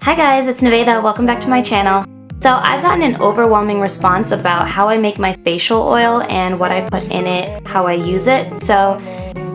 Hi guys, it's Nevada. Welcome back to my channel. So I've gotten an overwhelming response about how I make my facial oil and what I put in it, how I use it. So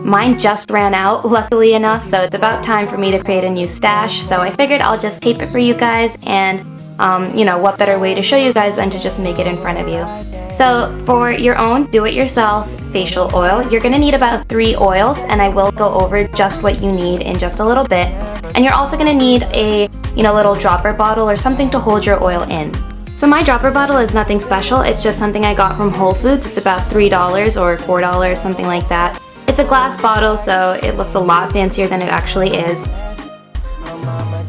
mine just ran out, luckily enough, so it's about time for me to create a new stash. So I figured I'll just tape it for you guys, and what better way to show you guys than to just make it in front of you. So for your own do-it-yourself facial oil, you're gonna need about 3 oils, and I will go over just what you need in just a little bit. And you're also gonna need a little dropper bottle or something to hold your oil in. So my dropper bottle is nothing special, it's just something I got from Whole Foods. It's about $3 or $4, something like that. It's a glass bottle, so it looks a lot fancier than it actually is.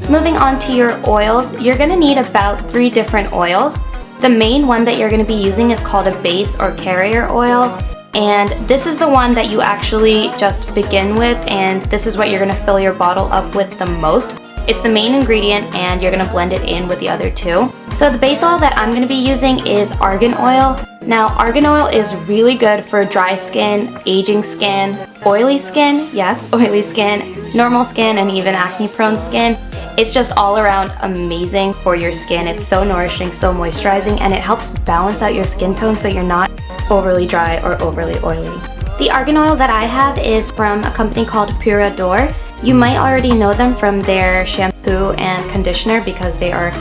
Moving on to your oils, you're gonna need about 3 different oils. The main one that you're gonna be using is called a base or carrier oil. And this is the one that you actually just begin with, and this is what you're gonna fill your bottle up with the most. It's the main ingredient, and you're gonna blend it in with the other 2. So the base oil that I'm gonna be using is argan oil. Now, argan oil is really good for dry skin, aging skin, oily skin, yes, oily skin, normal skin, and even acne-prone skin. It's just all around amazing for your skin. It's so nourishing, so moisturizing, and it helps balance out your skin tone so you're not overly dry or overly oily. The argan oil that I have is from a company called Pura D'Or. You might already know them from their shampoo and conditioner because they are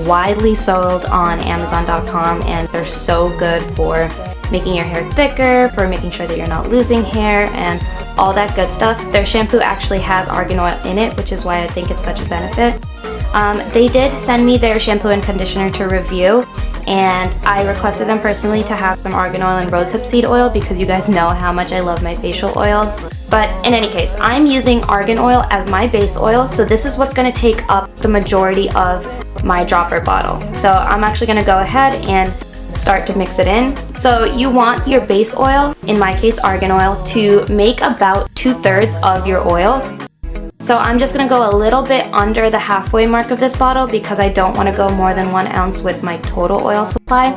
widely sold on Amazon.com, and they're so good for making your hair thicker, for making sure that you're not losing hair, and all that good stuff. Their shampoo actually has argan oil in it, which is why I think it's such a benefit. They did send me their shampoo and conditioner to review, and I requested them personally to have some argan oil and rosehip seed oil because you guys know how much I love my facial oils. But in any case, I'm using argan oil as my base oil, so this is what's going to take up the majority of my dropper bottle. So I'm actually going to go ahead and start to mix it in. So you want your base oil, in my case argan oil, to make about 2/3 of your oil. So I'm just going to go a little bit under the halfway mark of this bottle because I don't want to go more than 1 ounce with my total oil supply.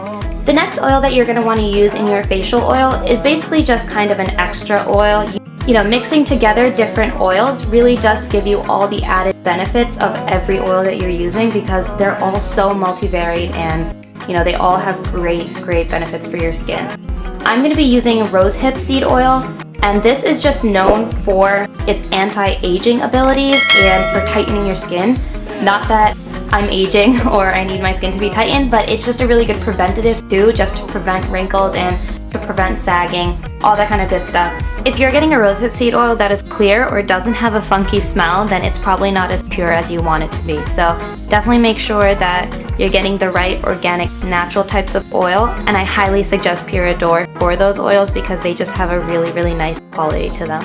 The next oil that you're going to want to use in your facial oil is basically just kind of an extra oil. Mixing together different oils really does give you all the added benefits of every oil that you're using because they're all so multivariate, and they all have great benefits for your skin. I'm going to be using rosehip seed oil, and this is just known for its anti-aging abilities and for tightening your skin. Not that I'm aging or I need my skin to be tightened, but it's just a really good preventative too, just to prevent wrinkles and to prevent sagging, all that kind of good stuff. If you're getting a rosehip seed oil that is clear or doesn't have a funky smell, then it's probably not as pure as you want it to be. So definitely make sure that you're getting the right organic, natural types of oil, and I highly suggest Pura D'Or for those oils because they just have a really nice quality to them.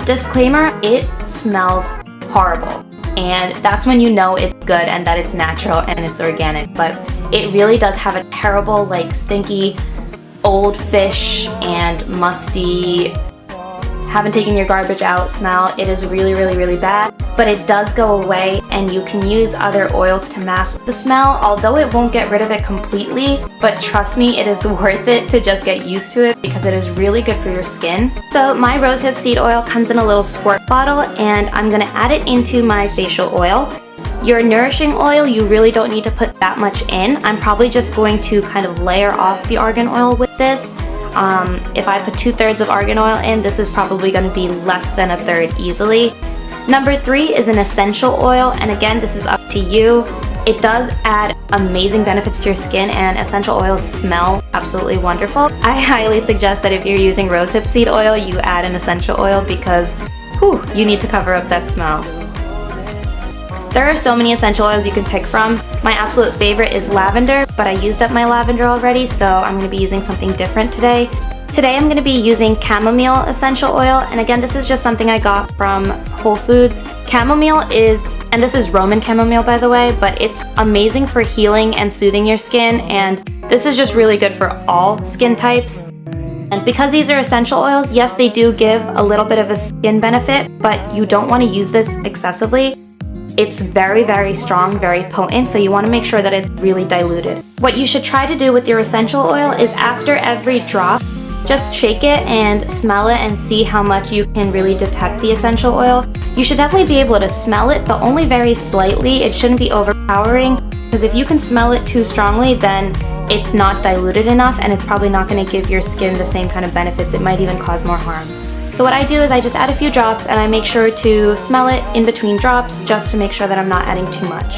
Disclaimer, it smells horrible, and that's when you know it's good and that it's natural and it's organic, but it really does have a terrible, stinky, old fish and musty, haven't taken your garbage out smell. It is really bad, but it does go away, and you can use other oils to mask the smell, although it won't get rid of it completely. But trust me, it is worth it to just get used to it because it is really good for your skin. So my rosehip seed oil comes in a little squirt bottle, and I'm gonna add it into my facial oil. Your nourishing oil, you really don't need to put that much in. I'm probably just going to kind of layer off the argan oil with this. If I put 2/3 of argan oil in, this is probably going to be less than 1/3 easily. Number 3 is an essential oil, and again, this is up to you. It does add amazing benefits to your skin, and essential oils smell absolutely wonderful. I highly suggest that if you're using rosehip seed oil, you add an essential oil because, you need to cover up that smell. There are so many essential oils you can pick from. My absolute favorite is lavender, but I used up my lavender already, so I'm going to be using something different today. Today I'm going to be using chamomile essential oil, and again, this is just something I got from Whole Foods. Chamomile is, and this is Roman chamomile by the way, but it's amazing for healing and soothing your skin, and this is just really good for all skin types. And because these are essential oils, yes, they do give a little bit of a skin benefit, but you don't want to use this excessively. It's very strong, very potent, so you want to make sure that it's really diluted. What you should try to do with your essential oil is after every drop, just shake it and smell it and see how much you can really detect the essential oil. You should definitely be able to smell it, but only very slightly. It shouldn't be overpowering, because if you can smell it too strongly, then it's not diluted enough and it's probably not going to give your skin the same kind of benefits. It might even cause more harm. So what I do is I just add a few drops and I make sure to smell it in between drops just to make sure that I'm not adding too much.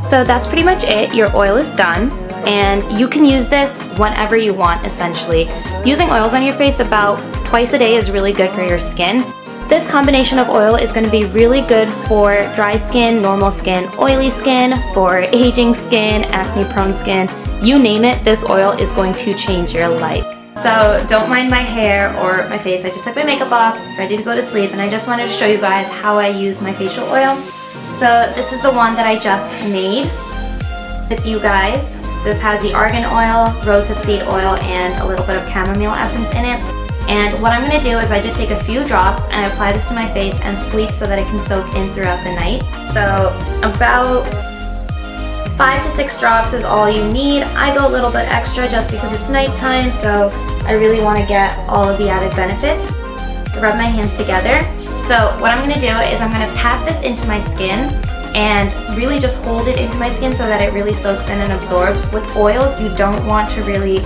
So that's pretty much it. Your oil is done, and you can use this whenever you want, essentially. Using oils on your face about twice a day is really good for your skin. This combination of oil is going to be really good for dry skin, normal skin, oily skin, for aging skin, acne-prone skin. You name it, this oil is going to change your life. So don't mind my hair or my face. I just took my makeup off, ready to go to sleep, and I just wanted to show you guys how I use my facial oil. So this is the one that I just made with you guys. This has the argan oil, rosehip seed oil, and a little bit of chamomile essence in it. And what I'm going to do is I just take a few drops and I apply this to my face and sleep so that it can soak in throughout the night. So about 5 to 6 drops is all you need. I go a little bit extra just because it's nighttime, so I really want to get all of the added benefits. Rub my hands together. So what I'm going to do is I'm going to pat this into my skin and really just hold it into my skin so that it really soaks in and absorbs. With oils, you don't want to really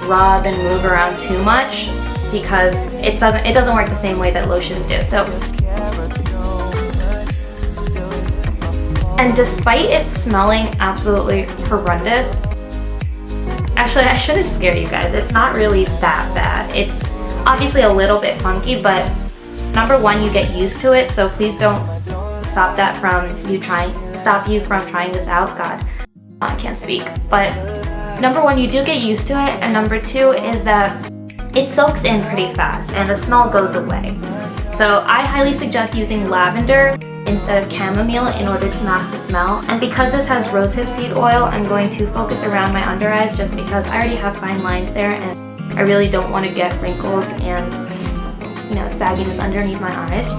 rub and move around too much because it doesn't work the same way that lotions do. So, and despite it smelling absolutely horrendous, actually I shouldn't scare you guys. It's not really that bad. It's obviously a little bit funky, but number one, you get used to it, so please don't stop you from trying this out. God, I can't speak. But number one, you do get used to it, and number two is that it soaks in pretty fast and the smell goes away. So I highly suggest using lavender instead of chamomile in order to mask the smell. And because this has rosehip seed oil, I'm going to focus around my under eyes just because I already have fine lines there and I really don't want to get wrinkles and, you know, sagginess underneath my eyes.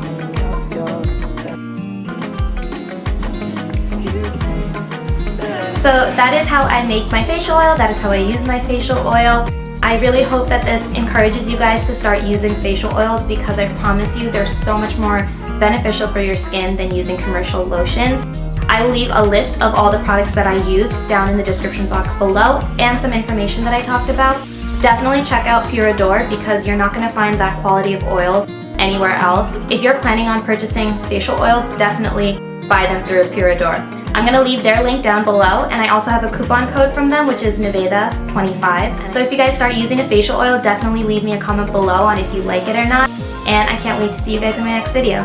So that is how I make my facial oil. That is how I use my facial oil. I really hope that this encourages you guys to start using facial oils because I promise you they're so much more beneficial for your skin than using commercial lotions. I will leave a list of all the products that I use down in the description box below and some information that I talked about. Definitely check out Purador because you're not going to find that quality of oil anywhere else. If you're planning on purchasing facial oils, definitely buy them through Purador. I'm going to leave their link down below, and I also have a coupon code from them, which is Nevada25. So if you guys start using a facial oil, definitely leave me a comment below on if you like it or not, and I can't wait to see you guys in my next video.